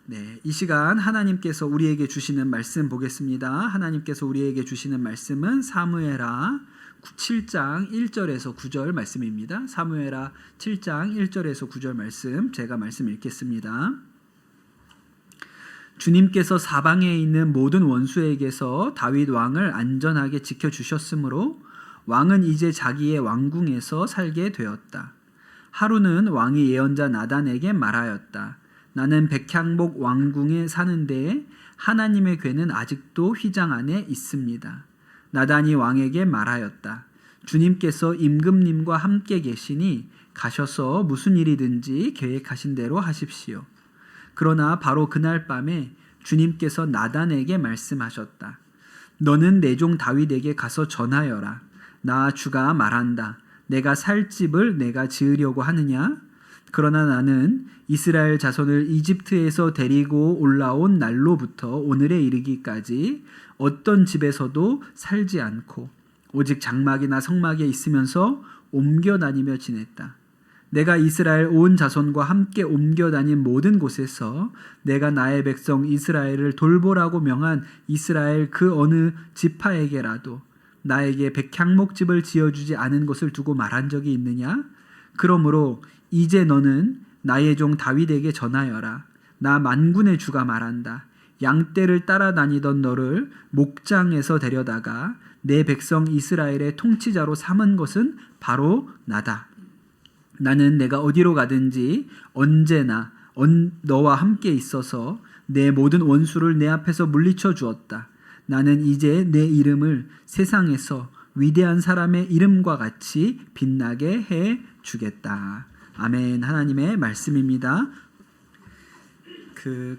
네, 이 시간 하나님께서 우리에게 주시는 말씀 보겠습니다. 하나님께서 우리에게 주시는 말씀은 사무엘하 7장 1절에서 9절 말씀입니다. 사무엘하 7장 1절에서 9절 말씀, 제가 말씀 읽겠습니다. 주님께서 사방에 있는 모든 원수에게서 다윗 왕을 안전하게 지켜주셨으므로 왕은 이제 자기의 왕궁에서 살게 되었다. 하루는 왕이 예언자 나단에게 말하였다. 나는 백향목 왕궁에 사는데 하나님의 궤는 아직도 휘장 안에 있습니다. 나단이 왕에게 말하였다. 주님께서 임금님과 함께 계시니 가셔서 무슨 일이든지 계획하신 대로 하십시오. 그러나 바로 그날 밤에 주님께서 나단에게 말씀하셨다. 너는 내 종 다윗에게 가서 전하여라. 나 주가 말한다. 내가 살 집을 내가 지으려고 하느냐? 그러나 나는 이스라엘 자손을 이집트에서 데리고 올라온 날로부터 오늘에 이르기까지 어떤 집에서도 살지 않고 오직 장막이나 성막에 있으면서 옮겨 다니며 지냈다. 내가 이스라엘 온 자손과 함께 옮겨 다닌 모든 곳에서 내가 나의 백성 이스라엘을 돌보라고 명한 이스라엘 그 어느 지파에게라도 나에게 백향목집을 지어주지 않은 것을 두고 말한 적이 있느냐? 그러므로 이제 너는 나의 종 다윗에게 전하여라. 나 만군의 주가 말한다. 양떼를 따라다니던 너를 목장에서 데려다가 내 백성 이스라엘의 통치자로 삼은 것은 바로 나다. 나는 내가 어디로 가든지 언제나 너와 함께 있어서 내 모든 원수를 내 앞에서 물리쳐 주었다. 나는 이제 내 이름을 세상에서 위대한 사람의 이름과 같이 빛나게 해 주겠다. 아멘. 하나님의 말씀입니다.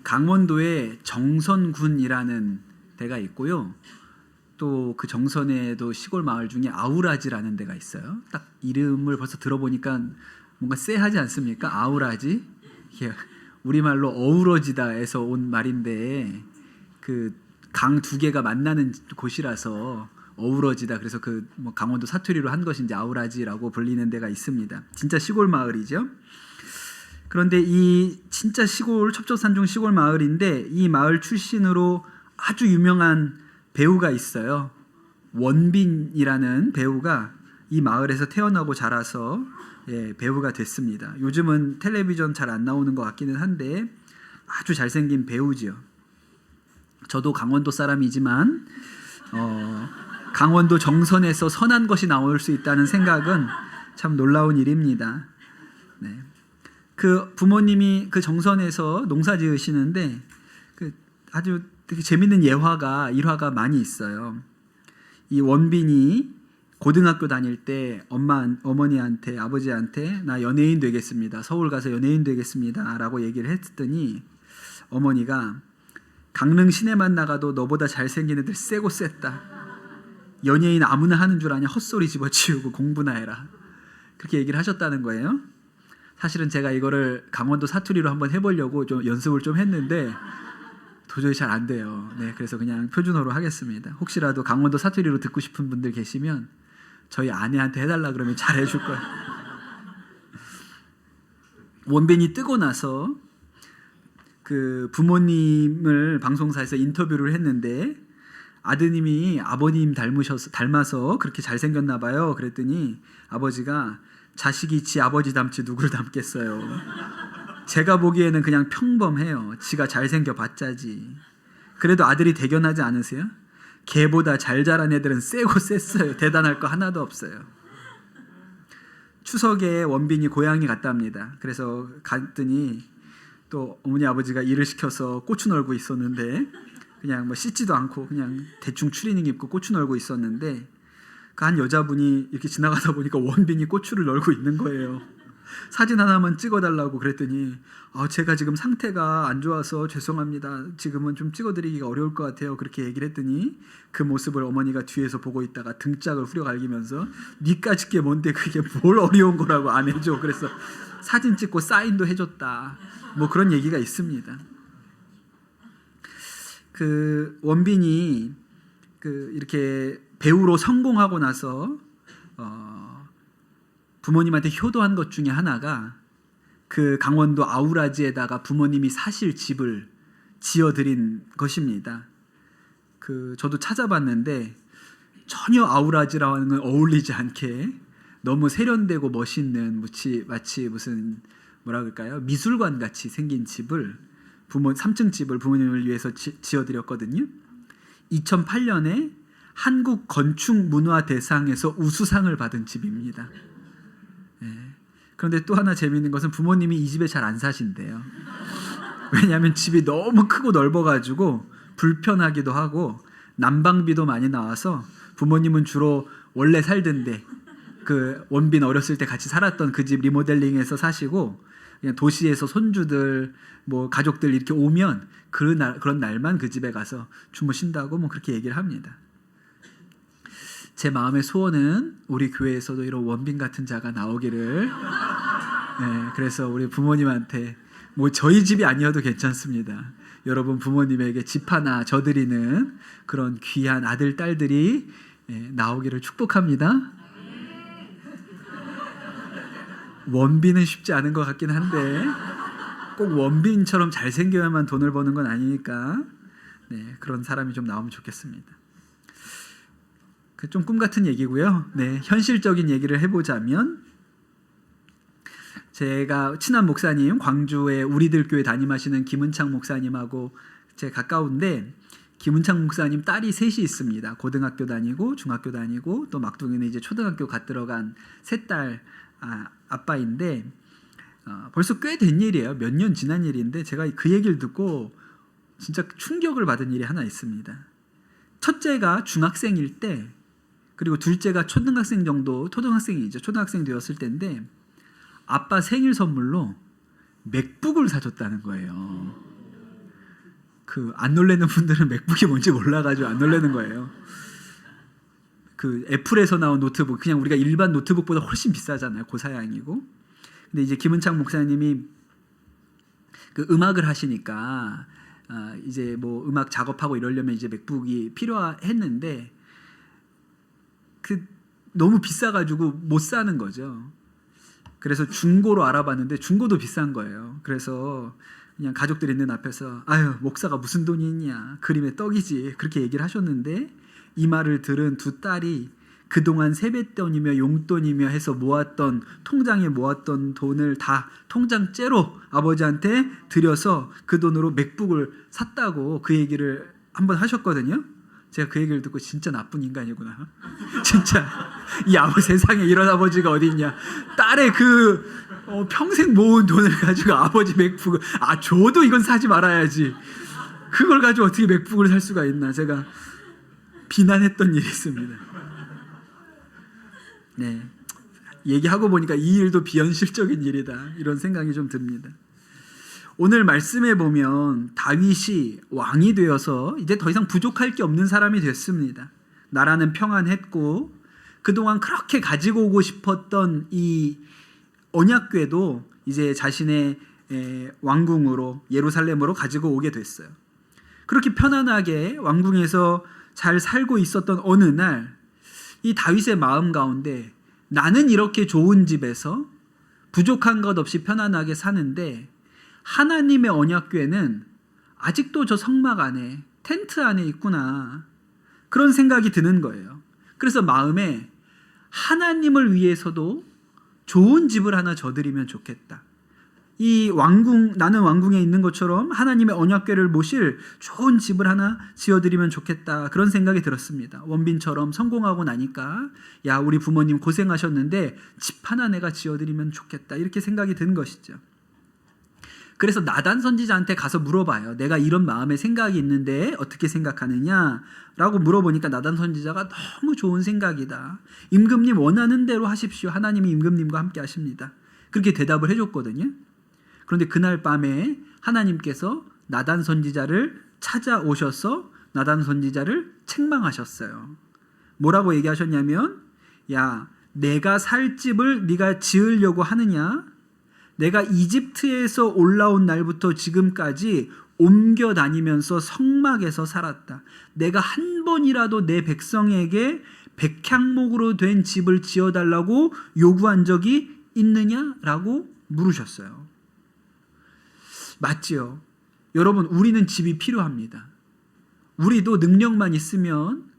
강원도에 정선군이라는 데가 있고요. 또 그 정선에도 시골 마을 중에 아우라지라는 데가 있어요. 딱 이름을 벌써 들어보니까 뭔가 쎄하지 않습니까? 아우라지. 우리말로 어우러지다에서 온 말인데 그 강 두 개가 만나는 곳이라서 어우러지다. 그래서 강원도 사투리로 한 것인지 아우라지라고 불리는 데가 있습니다. 진짜 시골 마을이죠. 그런데 이 진짜 시골 첩첩산중 시골 마을인데 이 마을 출신으로 아주 유명한 배우가 있어요. 원빈이라는 배우가 이 마을에서 태어나고 자라서 배우가 됐습니다. 요즘은 텔레비전 잘 안 나오는 것 같기는 한데 아주 잘생긴 배우지요. 저도 강원도 사람이지만 강원도 정선에서 선한 것이 나올 수 있다는 생각은 참 놀라운 일입니다. 네. 그 부모님이 그 정선에서 농사 지으시는데 아주 되게 재밌는 일화가 많이 있어요. 이 원빈이 고등학교 다닐 때 어머니한테 아버지한테 나 연예인 되겠습니다. 서울 가서 연예인 되겠습니다. 라고 얘기를 했더니 어머니가 강릉 시내만 나가도 너보다 잘생긴 애들 세고 셌다. 연예인 아무나 하는 줄 아냐? 헛소리 집어치우고 공부나 해라. 그렇게 얘기를 하셨다는 거예요. 사실은 제가 이거를 강원도 사투리로 한번 해보려고 좀 연습을 좀 했는데 도저히 잘 안 돼요. 네, 그래서 그냥 표준어로 하겠습니다. 혹시라도 강원도 사투리로 듣고 싶은 분들 계시면 저희 아내한테 해달라 그러면 잘 해줄 거예요. 원빈이 뜨고 나서 그 부모님을 방송사에서 인터뷰를 했는데 아드님이 아버님 닮아서 그렇게 잘생겼나 봐요. 그랬더니 아버지가 자식이 지 아버지 닮지 누굴 닮겠어요. 제가 보기에는 그냥 평범해요. 지가 잘생겨 봤자지. 그래도 아들이 대견하지 않으세요? 걔보다 잘 자란 애들은 세고 셌어요. 대단할 거 하나도 없어요. 추석에 원빈이 고향에 갔다 합니다. 그래서 갔더니 또 어머니 아버지가 일을 시켜서 고추 널고 있었는데 그냥 씻지도 않고 그냥 대충 추리닝 입고 고추 널고 있었는데 그 한 여자분이 이렇게 지나가다 보니까 원빈이 고추를 널고 있는 거예요. 사진 하나만 찍어달라고 그랬더니 제가 지금 상태가 안 좋아서 죄송합니다. 지금은 좀 찍어드리기가 어려울 것 같아요. 그렇게 얘기를 했더니 그 모습을 어머니가 뒤에서 보고 있다가 등짝을 후려갈기면서 니까짓 게 뭔데 그게 뭘 어려운 거라고 안 해줘. 그래서 사진 찍고 사인도 해줬다. 그런 얘기가 있습니다. 그 원빈이 이렇게 배우로 성공하고 나서 부모님한테 효도한 것 중에 하나가 그 강원도 아우라지에다가 부모님이 사실 집을 지어드린 것입니다. 저도 찾아봤는데 전혀 아우라지랑은 어울리지 않게 너무 세련되고 멋있는 마치 무슨 뭐라 그럴까요? 미술관 같이 생긴 집을 3층 집을 부모님을 위해서 지어드렸거든요. 2008년에 한국 건축문화대상에서 우수상을 받은 집입니다. 그런데 또 하나 재미있는 것은 부모님이 이 집에 잘 안 사신대요. 왜냐하면 집이 너무 크고 넓어가지고 불편하기도 하고 난방비도 많이 나와서 부모님은 주로 원래 살던데 원빈 어렸을 때 같이 살았던 그 집 리모델링해서 사시고 그냥 도시에서 손주들 뭐 가족들 이렇게 오면 그런 날만 그 집에 가서 주무신다고 뭐 그렇게 얘기를 합니다. 제 마음의 소원은 우리 교회에서도 이런 원빈 같은 자가 나오기를. 그래서 우리 부모님한테 뭐 저희 집이 아니어도 괜찮습니다. 여러분 부모님에게 집 하나 져드리는 그런 귀한 아들 딸들이 나오기를 축복합니다. 원빈은 쉽지 않은 것 같긴 한데 꼭 원빈처럼 잘생겨야만 돈을 버는 건 아니니까 그런 사람이 좀 나오면 좋겠습니다. 좀 꿈같은 얘기고요. 현실적인 얘기를 해보자면 제가 친한 목사님 광주에 우리들 교회 담임하시는 김은창 목사님하고 제가 가까운데 김은창 목사님 딸이 셋이 있습니다. 고등학교 다니고 중학교 다니고 또 막둥이는 이제 초등학교 갓 들어간 세 딸 아빠인데 벌써 꽤 된 일이에요. 몇 년 지난 일인데 제가 그 얘기를 듣고 진짜 충격을 받은 일이 하나 있습니다. 첫째가 중학생일 때 그리고 둘째가 초등학생 되었을 때인데 아빠 생일 선물로 맥북을 사줬다는 거예요. 안 놀라는 분들은 맥북이 뭔지 몰라가지고 안 놀라는 거예요. 애플에서 나온 노트북, 그냥 우리가 일반 노트북보다 훨씬 비싸잖아요. 고사양이고. 근데 이제 김은창 목사님이 음악을 하시니까 이제 뭐 음악 작업하고 이러려면 이제 맥북이 필요했는데 너무 비싸가지고 못 사는 거죠. 그래서 중고로 알아봤는데 중고도 비싼 거예요. 그래서 그냥 가족들 있는 앞에서 아유 목사가 무슨 돈이 있냐 그림의 떡이지 그렇게 얘기를 하셨는데 이 말을 들은 두 딸이 그동안 세뱃돈이며 용돈이며 해서 통장에 모았던 돈을 다 통장째로 아버지한테 들여서 그 돈으로 맥북을 샀다고 그 얘기를 한번 하셨거든요. 제가 그 얘기를 듣고 진짜 나쁜 인간이구나. 진짜 이 세상에 이런 아버지가 어디 있냐. 딸의 평생 모은 돈을 가지고 아버지 맥북을 줘도 이건 사지 말아야지. 그걸 가지고 어떻게 맥북을 살 수가 있나. 제가 비난했던 일이 있습니다. 얘기하고 보니까 이 일도 비현실적인 일이다. 이런 생각이 좀 듭니다. 오늘 말씀에 보면 다윗이 왕이 되어서 이제 더 이상 부족할 게 없는 사람이 됐습니다. 나라는 평안했고 그동안 그렇게 가지고 오고 싶었던 이 언약궤도 이제 자신의 왕궁으로 예루살렘으로 가지고 오게 됐어요. 그렇게 편안하게 왕궁에서 잘 살고 있었던 어느 날 이 다윗의 마음 가운데 나는 이렇게 좋은 집에서 부족한 것 없이 편안하게 사는데 하나님의 언약궤는 아직도 저 성막 안에 텐트 안에 있구나. 그런 생각이 드는 거예요. 그래서 마음에 하나님을 위해서도 좋은 집을 하나 져드리면 좋겠다. 나는 왕궁에 있는 것처럼 하나님의 언약궤를 모실 좋은 집을 하나 지어드리면 좋겠다. 그런 생각이 들었습니다. 원빈처럼 성공하고 나니까 우리 부모님 고생하셨는데 집 하나 내가 지어드리면 좋겠다. 이렇게 생각이 든 것이죠. 그래서 나단 선지자한테 가서 물어봐요. 내가 이런 마음의 생각이 있는데 어떻게 생각하느냐라고 물어보니까 나단 선지자가 너무 좋은 생각이다. 임금님 원하는 대로 하십시오. 하나님이 임금님과 함께 하십니다. 그렇게 대답을 해줬거든요. 그런데 그날 밤에 하나님께서 나단 선지자를 찾아오셔서 나단 선지자를 책망하셨어요. 뭐라고 얘기하셨냐면 내가 살 집을 네가 지으려고 하느냐? 내가 이집트에서 올라온 날부터 지금까지 옮겨 다니면서 성막에서 살았다. 내가 한 번이라도 내 백성에게 백향목으로 된 집을 지어달라고 요구한 적이 있느냐라고 물으셨어요. 맞지요? 여러분, 우리는 집이 필요합니다. 우리도 능력만 있으면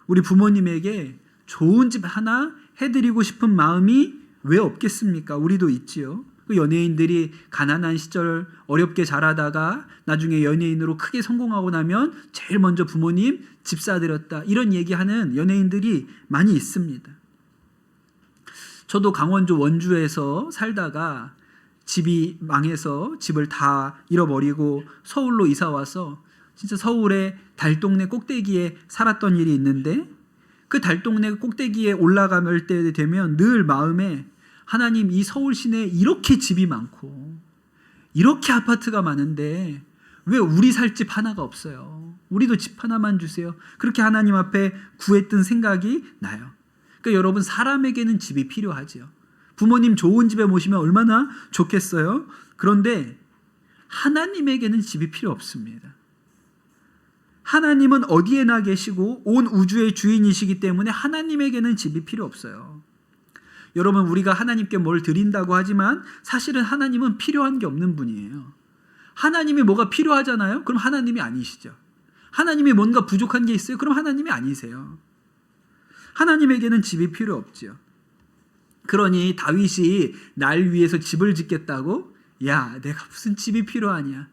우리 부모님에게 좋은 집 하나 해드리고 싶은 마음이 왜 없겠습니까? 우리도 있지요. 그 연예인들이 가난한 시절 어렵게 자라다가 나중에 연예인으로 크게 성공하고 나면 제일 먼저 부모님 집 사드렸다, 이런 얘기하는 연예인들이 많이 있습니다. 저도 강원도 원주에서 살다가 집이 망해서 집을 다 잃어버리고 서울로 이사 와서 진짜 서울의 달동네 꼭대기에 살았던 일이 있는데, 그 달동네 꼭대기에 올라갈 때 되면 늘 마음에, 하나님, 이 서울 시내에 이렇게 집이 많고 이렇게 아파트가 많은데 왜 우리 살 집 하나가 없어요? 우리도 집 하나만 주세요. 그렇게 하나님 앞에 구했던 생각이 나요. 그러니까 여러분, 사람에게는 집이 필요하죠. 부모님 좋은 집에 모시면 얼마나 좋겠어요? 그런데 하나님에게는 집이 필요 없습니다. 하나님은 어디에나 계시고 온 우주의 주인이시기 때문에 하나님에게는 집이 필요 없어요. 여러분, 우리가 하나님께 뭘 드린다고 하지만 사실은 하나님은 필요한 게 없는 분이에요. 하나님이 뭐가 필요하잖아요? 그럼 하나님이 아니시죠. 하나님이 뭔가 부족한 게 있어요? 그럼 하나님이 아니세요. 하나님에게는 집이 필요 없죠. 그러니 다윗이 날 위해서 집을 짓겠다고? 야, 내가 무슨 집이 필요하냐?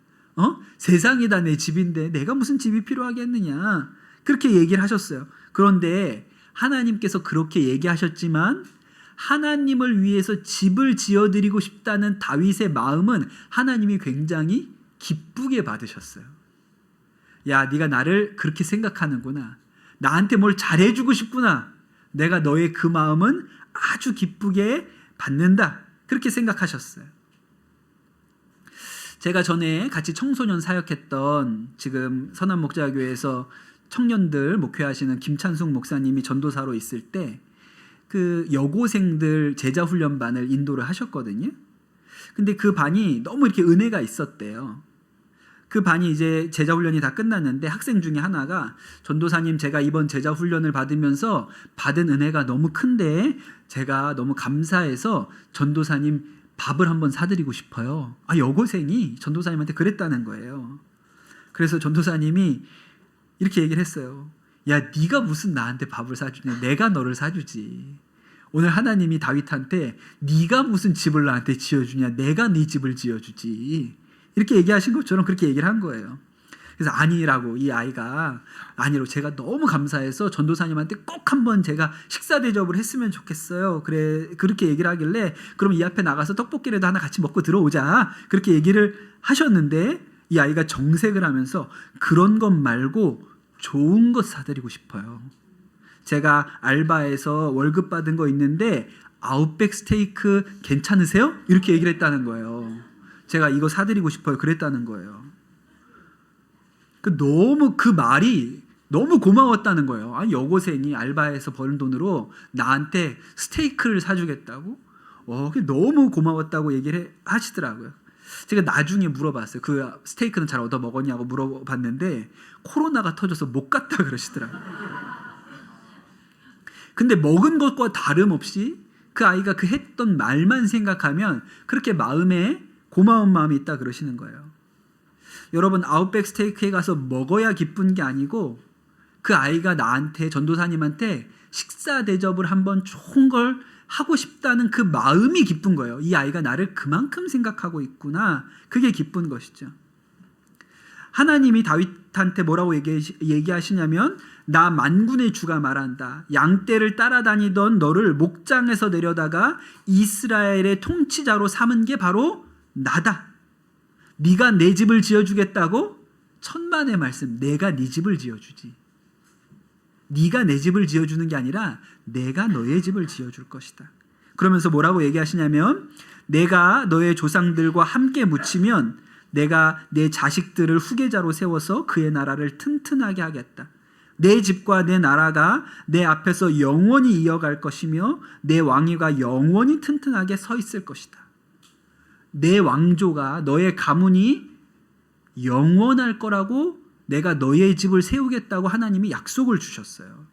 세상이 다 내 집인데 내가 무슨 집이 필요하겠느냐? 그렇게 얘기를 하셨어요. 그런데 하나님께서 그렇게 얘기하셨지만 하나님을 위해서 집을 지어드리고 싶다는 다윗의 마음은 하나님이 굉장히 기쁘게 받으셨어요. 야, 네가 나를 그렇게 생각하는구나. 나한테 뭘 잘해주고 싶구나. 내가 너의 그 마음은 아주 기쁘게 받는다. 그렇게 생각하셨어요. 제가 전에 같이 청소년 사역했던, 지금 선한목자교회에서 청년들 목회하시는 김찬숙 목사님이 전도사로 있을 때 그 여고생들 제자훈련반을 인도를 하셨거든요. 근데 그 반이 너무 이렇게 은혜가 있었대요. 그 반이 이제 제자훈련이 다 끝났는데 학생 중에 하나가, 전도사님, 제가 이번 제자훈련을 받으면서 받은 은혜가 너무 큰데 제가 너무 감사해서 전도사님 밥을 한번 사드리고 싶어요. 여고생이 전도사님한테 그랬다는 거예요. 그래서 전도사님이 이렇게 얘기를 했어요. 야, 네가 무슨 나한테 밥을 사주냐? 내가 너를 사주지. 오늘 하나님이 다윗한테 네가 무슨 집을 나한테 지어주냐? 내가 네 집을 지어주지. 이렇게 얘기하신 것처럼 그렇게 얘기를 한 거예요. 그래서 아니라고, 이 아이가 아니로, 제가 너무 감사해서 전도사님한테 꼭 한번 제가 식사 대접을 했으면 좋겠어요. 그렇게 얘기를 하길래, 그럼 이 앞에 나가서 떡볶이라도 하나 같이 먹고 들어오자. 그렇게 얘기를 하셨는데 이 아이가 정색을 하면서 그런 것 말고 좋은 것 사드리고 싶어요. 제가 알바에서 월급 받은 거 있는데 아웃백 스테이크 괜찮으세요? 이렇게 얘기를 했다는 거예요. 제가 이거 사드리고 싶어요. 그랬다는 거예요. 너무 그 말이 너무 고마웠다는 거예요. 여고생이 알바해서 버는 돈으로 나한테 스테이크를 사주겠다고? 그게 너무 고마웠다고 얘기를 하시더라고요. 제가 나중에 물어봤어요. 그 스테이크는 잘 얻어 먹었냐고 물어봤는데 코로나가 터져서 못 갔다 그러시더라고요. 근데 먹은 것과 다름없이 그 아이가 그 했던 말만 생각하면 그렇게 마음에 고마운 마음이 있다 그러시는 거예요. 여러분, 아웃백 스테이크에 가서 먹어야 기쁜 게 아니고 그 아이가 나한테, 전도사님한테 식사 대접을 한번 좋은 걸 하고 싶다는 그 마음이 기쁜 거예요. 이 아이가 나를 그만큼 생각하고 있구나. 그게 기쁜 것이죠. 하나님이 다윗한테 뭐라고 얘기하시냐면, 나 만군의 주가 말한다. 양떼를 따라다니던 너를 목장에서 내려다가 이스라엘의 통치자로 삼은 게 바로 나다. 네가 내 집을 지어주겠다고? 천만의 말씀, 내가 네 집을 지어주지. 네가 내 집을 지어주는 게 아니라 내가 너의 집을 지어줄 것이다. 그러면서 뭐라고 얘기하시냐면, 내가 너의 조상들과 함께 묻히면 내가 내 자식들을 후계자로 세워서 그의 나라를 튼튼하게 하겠다. 내 집과 내 나라가 내 앞에서 영원히 이어갈 것이며 내 왕위가 영원히 튼튼하게 서 있을 것이다. 내 왕조가, 너의 가문이 영원할 거라고 내가 너의 집을 세우겠다고 하나님이 약속을 주셨어요.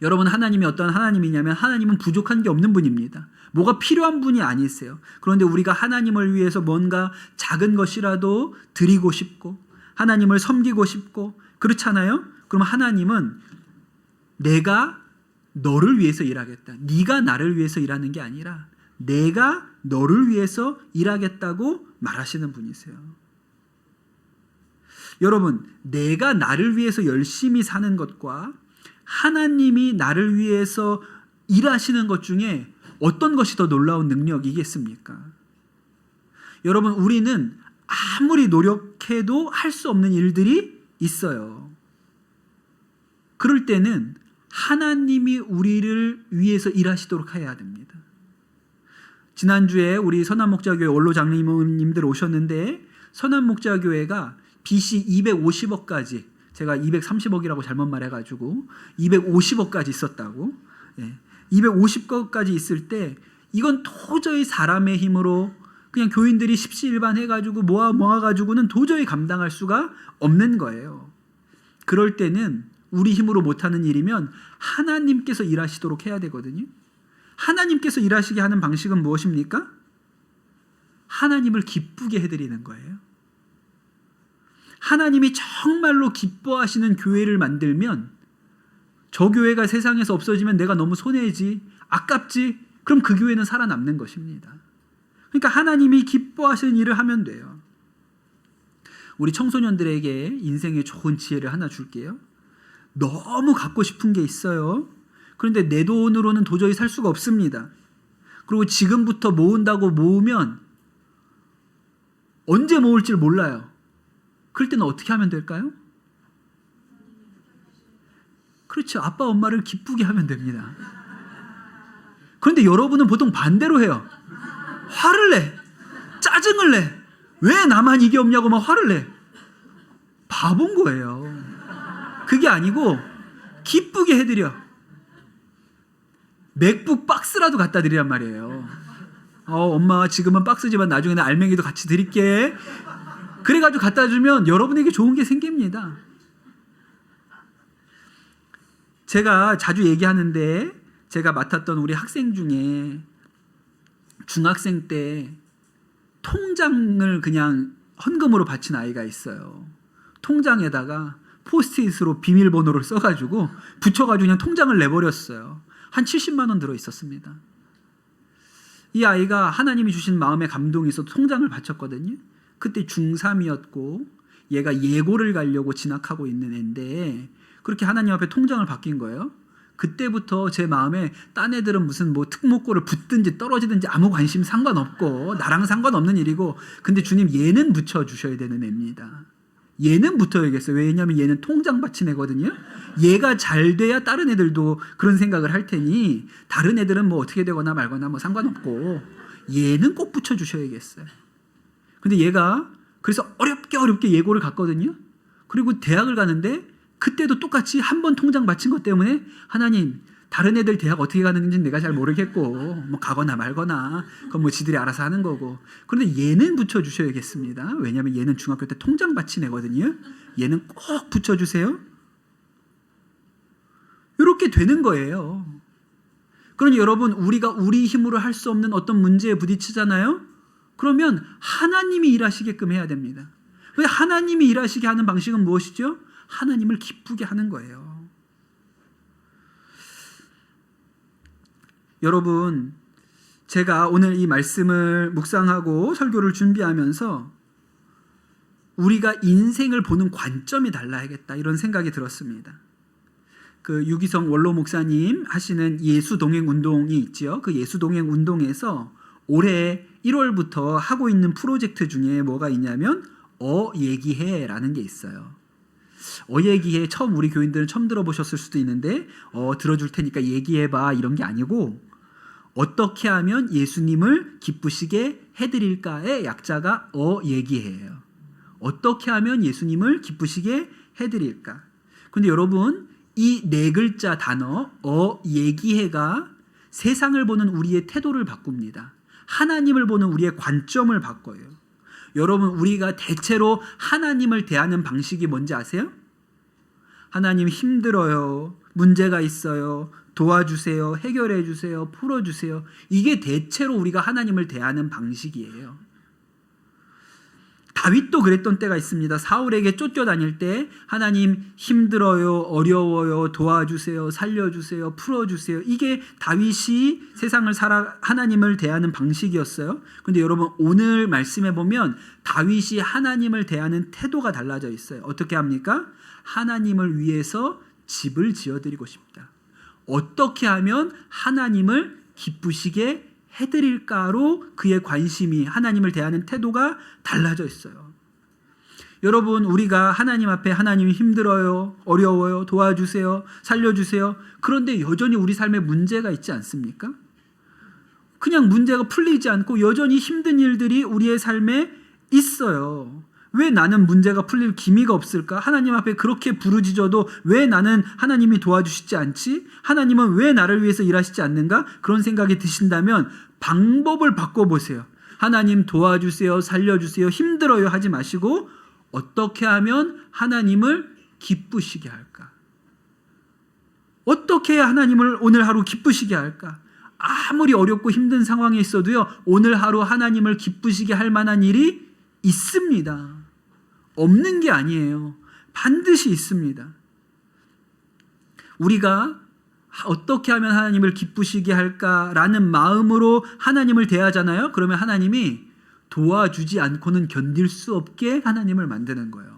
여러분, 하나님이 어떤 하나님이냐면 하나님은 부족한 게 없는 분입니다. 뭐가 필요한 분이 아니세요. 그런데 우리가 하나님을 위해서 뭔가 작은 것이라도 드리고 싶고 하나님을 섬기고 싶고 그렇잖아요. 그럼 하나님은 내가 너를 위해서 일하겠다. 네가 나를 위해서 일하는 게 아니라 내가 너를 위해서 일하겠다고 말하시는 분이세요. 여러분, 내가 나를 위해서 열심히 사는 것과 하나님이 나를 위해서 일하시는 것 중에 어떤 것이 더 놀라운 능력이겠습니까? 여러분, 우리는 아무리 노력해도 할 수 없는 일들이 있어요. 그럴 때는 하나님이 우리를 위해서 일하시도록 해야 됩니다. 지난주에 우리 선한목자교회 원로 장로님들 오셨는데 선한목자교회가 BC 250억까지, 제가 230억이라고 잘못 말해가지고 250억까지 있었다고. 250억까지 있을 때 이건 도저히 사람의 힘으로 그냥 교인들이 십시일반 해가지고 모아가지고는 도저히 감당할 수가 없는 거예요. 그럴 때는 우리 힘으로 못하는 일이면 하나님께서 일하시도록 해야 되거든요. 하나님께서 일하시게 하는 방식은 무엇입니까? 하나님을 기쁘게 해드리는 거예요. 하나님이 정말로 기뻐하시는 교회를 만들면, 저 교회가 세상에서 없어지면 내가 너무 손해지, 아깝지, 그럼 그 교회는 살아남는 것입니다. 그러니까 하나님이 기뻐하시는 일을 하면 돼요. 우리 청소년들에게 인생의 좋은 지혜를 하나 줄게요. 너무 갖고 싶은 게 있어요. 그런데 내 돈으로는 도저히 살 수가 없습니다. 그리고 지금부터 모은다고 모으면 언제 모을지 몰라요. 그럴 때는 어떻게 하면 될까요? 그렇죠. 아빠 엄마를 기쁘게 하면 됩니다. 그런데 여러분은 보통 반대로 해요. 화를 내, 짜증을 내, 왜 나만 이게 없냐고 막 화를 내. 바본 거예요. 그게 아니고 기쁘게 해드려. 맥북 박스라도 갖다 드리란 말이에요. 엄마 지금은 박스지만 나중에는 알맹이도 같이 드릴게. 그래가지고 갖다 주면 여러분에게 좋은 게 생깁니다. 제가 자주 얘기하는데, 제가 맡았던 우리 학생 중에 중학생 때 통장을 그냥 헌금으로 바친 아이가 있어요. 통장에다가 포스트잇으로 비밀번호를 써가지고 붙여가지고 그냥 통장을 내버렸어요. 한 70만 원 들어있었습니다. 이 아이가 하나님이 주신 마음의 감동이 있어서 통장을 바쳤거든요. 그때 중3이었고 얘가 예고를 가려고 진학하고 있는 애인데 그렇게 하나님 앞에 통장을 바뀐 거예요. 그때부터 제 마음에 딴 애들은 무슨 뭐 특목고를 붙든지 떨어지든지 아무 관심 상관없고 나랑 상관없는 일이고, 근데 주님 얘는 붙여주셔야 되는 애입니다. 얘는 붙어야겠어요. 왜냐하면 얘는 통장 바친 애거든요. 얘가 잘 돼야 다른 애들도 그런 생각을 할 테니 다른 애들은 뭐 어떻게 되거나 말거나 뭐 상관없고 얘는 꼭 붙여주셔야겠어요. 근데 얘가 그래서 어렵게 예고를 갔거든요. 그리고 대학을 가는데 그때도 똑같이 한 번 통장 바친 것 때문에 하나님, 다른 애들 대학 어떻게 가는지 내가 잘 모르겠고 뭐 가거나 말거나 그건 뭐 지들이 알아서 하는 거고, 그런데 얘는 붙여주셔야겠습니다. 왜냐하면 얘는 중학교 때 통장 바친 애거든요. 얘는 꼭 붙여주세요. 이렇게 되는 거예요. 그러니 여러분, 우리가 우리 힘으로 할 수 없는 어떤 문제에 부딪히잖아요. 그러면 하나님이 일하시게끔 해야 됩니다. 하나님이 일하시게 하는 방식은 무엇이죠? 하나님을 기쁘게 하는 거예요. 여러분, 제가 오늘 이 말씀을 묵상하고 설교를 준비하면서 우리가 인생을 보는 관점이 달라야겠다, 이런 생각이 들었습니다. 그 유기성 원로 목사님 하시는 예수동행 운동이 있죠. 그 예수동행 운동에서 올해 1월부터 하고 있는 프로젝트 중에 뭐가 있냐면 얘기해라는 게 있어요. 얘기해, 처음 우리 교인들은 처음 들어보셨을 수도 있는데 들어줄 테니까 얘기해봐, 이런 게 아니고 어떻게 하면 예수님을 기쁘시게 해드릴까의 약자가 얘기해요. 어떻게 하면 예수님을 기쁘시게 해드릴까. 근데 여러분, 이 네 글자 단어 얘기해가 세상을 보는 우리의 태도를 바꿉니다. 하나님을 보는 우리의 관점을 바꿔요. 여러분, 우리가 대체로 하나님을 대하는 방식이 뭔지 아세요? 하나님 힘들어요. 문제가 있어요. 도와주세요. 해결해 주세요. 풀어주세요. 이게 대체로 우리가 하나님을 대하는 방식이에요. 다윗도 그랬던 때가 있습니다. 사울에게 쫓겨다닐 때 하나님 힘들어요, 어려워요, 도와주세요, 살려주세요, 풀어주세요. 이게 다윗이 세상을 하나님을 대하는 방식이었어요. 근데 여러분 오늘 말씀에 보면 다윗이 하나님을 대하는 태도가 달라져 있어요. 어떻게 합니까? 하나님을 위해서 집을 지어드리고 싶다. 어떻게 하면 하나님을 기쁘시게 해드릴까로 그의 관심이, 하나님을 대하는 태도가 달라져 있어요. 여러분, 우리가 하나님 앞에 하나님이 힘들어요, 어려워요, 도와주세요, 살려주세요. 그런데 여전히 우리 삶에 문제가 있지 않습니까? 그냥 문제가 풀리지 않고 여전히 힘든 일들이 우리의 삶에 있어요. 왜 나는 문제가 풀릴 기미가 없을까? 하나님 앞에 그렇게 부르짖어도 왜 나는 하나님이 도와주시지 않지? 하나님은 왜 나를 위해서 일하시지 않는가? 그런 생각이 드신다면 방법을 바꿔보세요. 하나님 도와주세요, 살려주세요, 힘들어요 하지 마시고 어떻게 하면 하나님을 기쁘시게 할까? 어떻게 해야 하나님을 오늘 하루 기쁘시게 할까? 아무리 어렵고 힘든 상황에 있어도요, 오늘 하루 하나님을 기쁘시게 할 만한 일이 있습니다. 없는 게 아니에요. 반드시 있습니다. 우리가 어떻게 하면 하나님을 기쁘시게 할까라는 마음으로 하나님을 대하잖아요. 그러면 하나님이 도와주지 않고는 견딜 수 없게 하나님을 만드는 거예요.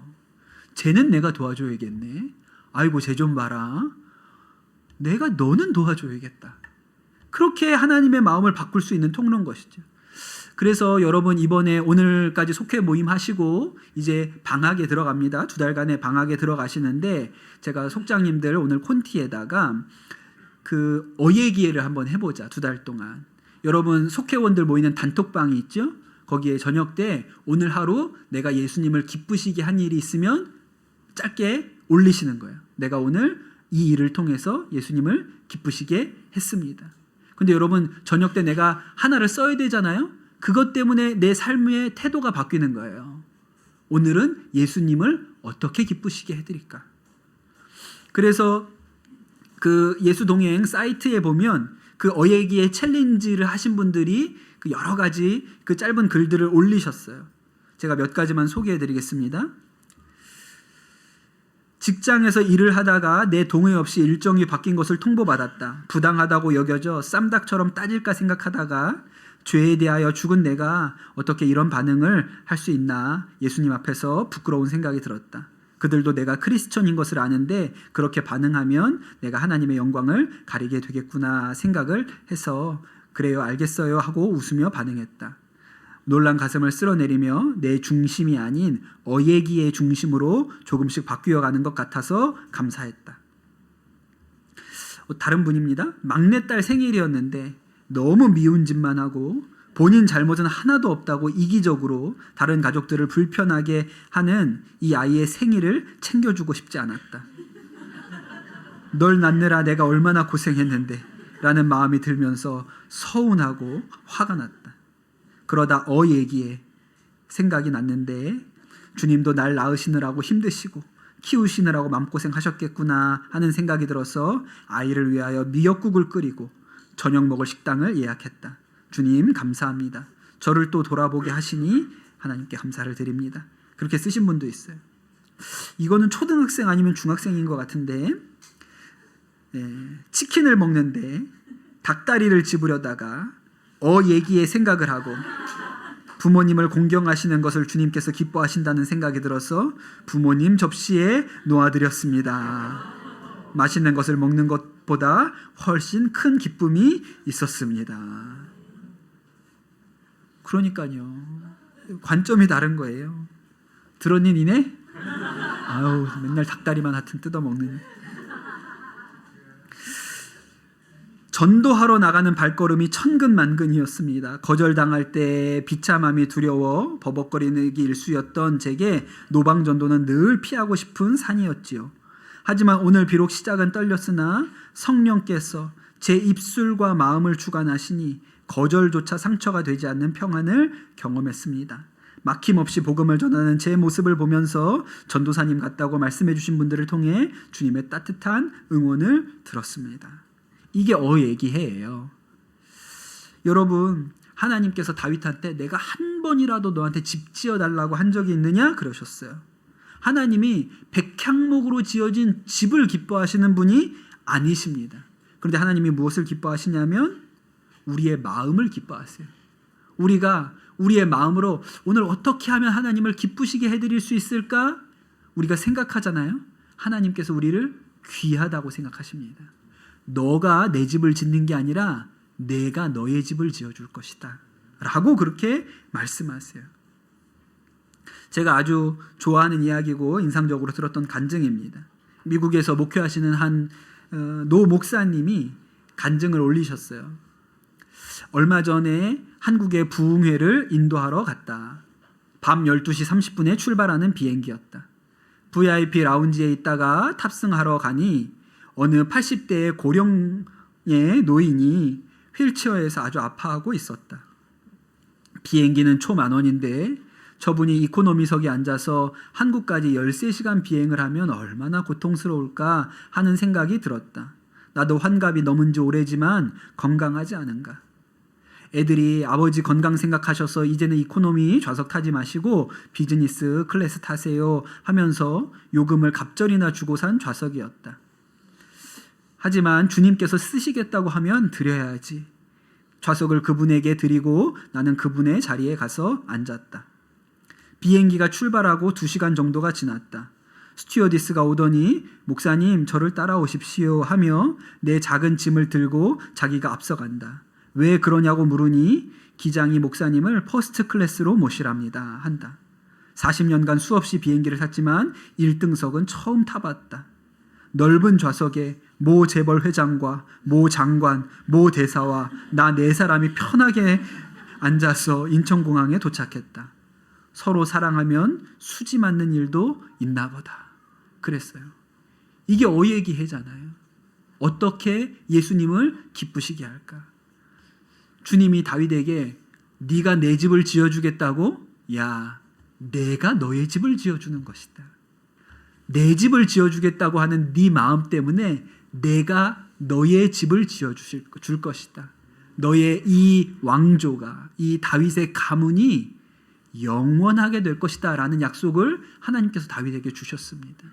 쟤는 내가 도와줘야겠네. 아이고 쟤 좀 봐라. 내가 너는 도와줘야겠다. 그렇게 하나님의 마음을 바꿀 수 있는 통로인 것이죠. 그래서 여러분 이번에 오늘까지 속회 모임 하시고 이제 방학에 들어갑니다. 2달간의 방학에 들어가시는데 제가 속장님들 오늘 콘티에다가 그 어예기회를 한번 해보자. 2달 동안. 여러분 속회원들 모이는 단톡방이 있죠. 거기에 저녁 때 오늘 하루 내가 예수님을 기쁘시게 한 일이 있으면 짧게 올리시는 거예요. 내가 오늘 이 일을 통해서 예수님을 기쁘시게 했습니다. 근데 여러분 저녁 때 내가 하나를 써야 되잖아요. 그것 때문에 내 삶의 태도가 바뀌는 거예요. 오늘은 예수님을 어떻게 기쁘시게 해드릴까? 그래서 그 예수동행 사이트에 보면 그 어예기의 챌린지를 하신 분들이 그 여러 가지 그 짧은 글들을 올리셨어요. 제가 몇 가지만 소개해 드리겠습니다. 직장에서 일을 하다가 내 동의 없이 일정이 바뀐 것을 통보받았다. 부당하다고 여겨져 쌈닭처럼 따질까 생각하다가 죄에 대하여 죽은 내가 어떻게 이런 반응을 할 수 있나 예수님 앞에서 부끄러운 생각이 들었다. 그들도 내가 크리스천인 것을 아는데 그렇게 반응하면 내가 하나님의 영광을 가리게 되겠구나 생각을 해서 그래요 알겠어요 하고 웃으며 반응했다. 놀란 가슴을 쓸어내리며 내 중심이 아닌 어예기의 중심으로 조금씩 바뀌어가는 것 같아서 감사했다. 다른 분입니다. 막내딸 생일이었는데 너무 미운 짓만 하고 본인 잘못은 하나도 없다고 이기적으로 다른 가족들을 불편하게 하는 이 아이의 생일을 챙겨주고 싶지 않았다. 널 낳느라 내가 얼마나 고생했는데 라는 마음이 들면서 서운하고 화가 났다. 그러다 어예기에 생각이 났는데 주님도 날 낳으시느라고 힘드시고 키우시느라고 마음고생하셨겠구나 하는 생각이 들어서 아이를 위하여 미역국을 끓이고 저녁 먹을 식당을 예약했다. 주님 감사합니다. 저를 또 돌아보게 하시니 하나님께 감사를 드립니다. 그렇게 쓰신 분도 있어요. 이거는 초등학생 아니면 중학생인 것 같은데 치킨을 먹는데 닭다리를 집으려다가 어예기의 생각을 하고 부모님을 공경하시는 것을 주님께서 기뻐하신다는 생각이 들어서 부모님 접시에 놓아드렸습니다. 맛있는 것을 먹는 것보다 훨씬 큰 기쁨이 있었습니다. 그러니까요. 관점이 다른 거예요. 들었니 니네? 아유 맨날 닭다리만 하여튼 뜯어먹는. 전도하러 나가는 발걸음이 천근만근이었습니다. 거절당할 때 비참함이 두려워 버벅거리는 게 일쑤였던 제게 노방전도는 늘 피하고 싶은 산이었지요. 하지만 오늘 비록 시작은 떨렸으나 성령께서 제 입술과 마음을 주관하시니 거절조차 상처가 되지 않는 평안을 경험했습니다. 막힘없이 복음을 전하는 제 모습을 보면서 전도사님 같다고 말씀해 주신 분들을 통해 주님의 따뜻한 응원을 들었습니다. 이게 어얘기해예요. 여러분, 하나님께서 다윗한테 내가 한 번이라도 너한테 집 지어달라고 한 적이 있느냐? 그러셨어요. 하나님이 백향목으로 지어진 집을 기뻐하시는 분이 아니십니다. 그런데 하나님이 무엇을 기뻐하시냐면 우리의 마음을 기뻐하세요. 우리가 우리의 마음으로 오늘 어떻게 하면 하나님을 기쁘시게 해드릴 수 있을까? 우리가 생각하잖아요. 하나님께서 우리를 귀하다고 생각하십니다. 너가 내 집을 짓는 게 아니라 내가 너의 집을 지어줄 것이다 라고 그렇게 말씀하세요. 제가 아주 좋아하는 이야기고 인상적으로 들었던 간증입니다. 미국에서 목회하시는 한 노 목사님이 간증을 올리셨어요. 얼마 전에 한국의 부흥회를 인도하러 갔다. 밤 12시 30분에 출발하는 비행기였다. VIP 라운지에 있다가 탑승하러 가니 어느 80대의 고령의 노인이 휠체어에서 아주 아파하고 있었다. 비행기는 초만원인데 저분이 이코노미석에 앉아서 한국까지 13시간 비행을 하면 얼마나 고통스러울까 하는 생각이 들었다. 나도 환갑이 넘은 지 오래지만 건강하지 않은가. 애들이 아버지 건강 생각하셔서 이제는 이코노미 좌석 타지 마시고 비즈니스 클래스 타세요 하면서 요금을 갑절이나 주고 산 좌석이었다. 하지만 주님께서 쓰시겠다고 하면 드려야지. 좌석을 그분에게 드리고 나는 그분의 자리에 가서 앉았다. 비행기가 출발하고 2시간 정도가 지났다. 스튜어디스가 오더니 목사님 저를 따라오십시오 하며 내 작은 짐을 들고 자기가 앞서간다. 왜 그러냐고 물으니 기장이 목사님을 퍼스트 클래스로 모시랍니다 한다. 40년간 수없이 비행기를 탔지만 1등석은 처음 타봤다. 넓은 좌석에 모 재벌 회장과 모 장관, 모 대사와 나 4사람이 편하게 앉아서 인천공항에 도착했다. 서로 사랑하면 수지 맞는 일도 있나 보다. 그랬어요. 이게 어얘기해잖아요. 어떻게 예수님을 기쁘시게 할까? 주님이 다윗에게 네가 내 집을 지어주겠다고? 야, 내가 너의 집을 지어주는 것이다. 내 집을 지어주겠다고 하는 네 마음 때문에 내가 너의 집을 지어줄 것이다. 너의 이 왕조가, 이 다윗의 가문이 영원하게 될 것이다 라는 약속을 하나님께서 다윗에게 주셨습니다.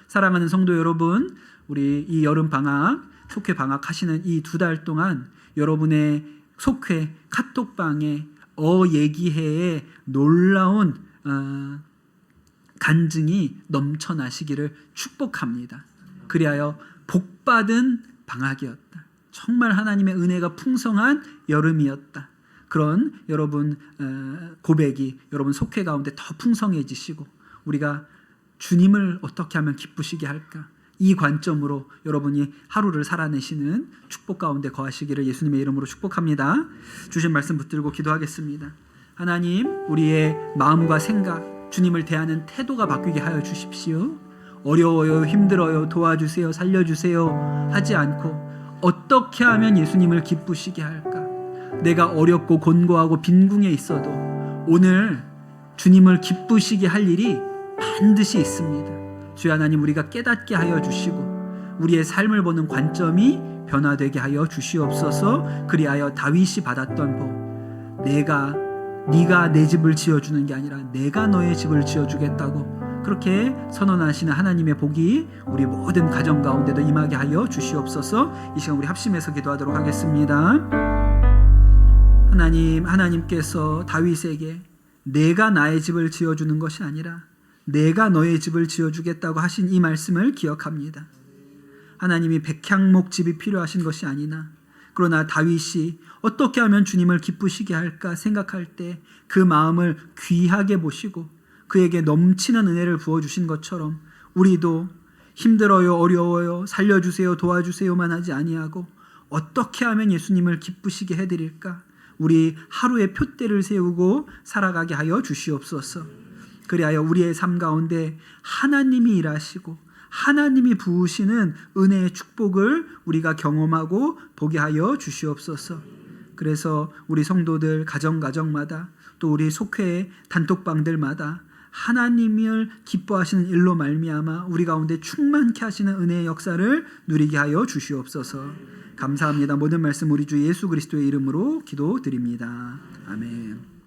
사랑하는 성도 여러분, 우리 이 여름방학, 속회 방학 하시는 이 2달 동안 여러분의 속회 카톡방에 어얘기해에 놀라운 간증이 넘쳐나시기를 축복합니다. 그리하여 복받은 방학이었다. 정말 하나님의 은혜가 풍성한 여름이었다. 그런 여러분 고백이 여러분 속회 가운데 더 풍성해지시고 우리가 주님을 어떻게 하면 기쁘시게 할까? 이 관점으로 여러분이 하루를 살아내시는 축복 가운데 거하시기를 예수님의 이름으로 축복합니다. 주신 말씀 붙들고 기도하겠습니다. 하나님, 우리의 마음과 생각, 주님을 대하는 태도가 바뀌게 하여 주십시오. 어려워요, 힘들어요, 도와주세요, 살려주세요 하지 않고 어떻게 하면 예수님을 기쁘시게 할까? 내가 어렵고 곤고하고 빈궁에 있어도 오늘 주님을 기쁘시게 할 일이 반드시 있습니다. 주여 하나님, 우리가 깨닫게 하여 주시고 우리의 삶을 보는 관점이 변화되게 하여 주시옵소서. 그리하여 다윗이 받았던 복, 네가 내 집을 지어주는 게 아니라 내가 너의 집을 지어주겠다고 그렇게 선언하시는 하나님의 복이 우리 모든 가정 가운데도 임하게 하여 주시옵소서. 이 시간 우리 합심해서 기도하도록 하겠습니다. 하나님께서 다윗에게 내가 나의 집을 지어주는 것이 아니라 내가 너의 집을 지어주겠다고 하신 이 말씀을 기억합니다. 하나님이 백향목 집이 필요하신 것이 아니나 그러나 다윗이 어떻게 하면 주님을 기쁘시게 할까 생각할 때 그 마음을 귀하게 보시고 그에게 넘치는 은혜를 부어주신 것처럼 우리도 힘들어요, 어려워요, 살려주세요, 도와주세요만 하지 아니하고 어떻게 하면 예수님을 기쁘시게 해드릴까? 우리 하루의 표대를 세우고 살아가게 하여 주시옵소서. 그리하여 우리의 삶 가운데 하나님이 일하시고 하나님이 부으시는 은혜의 축복을 우리가 경험하고 보게 하여 주시옵소서. 그래서 우리 성도들 가정마다 또 우리 속회 단톡방들마다 하나님을 기뻐하시는 일로 말미암아 우리 가운데 충만케 하시는 은혜의 역사를 누리게 하여 주시옵소서. 감사합니다. 모든 말씀 우리 주 예수 그리스도의 이름으로 기도드립니다. 아멘.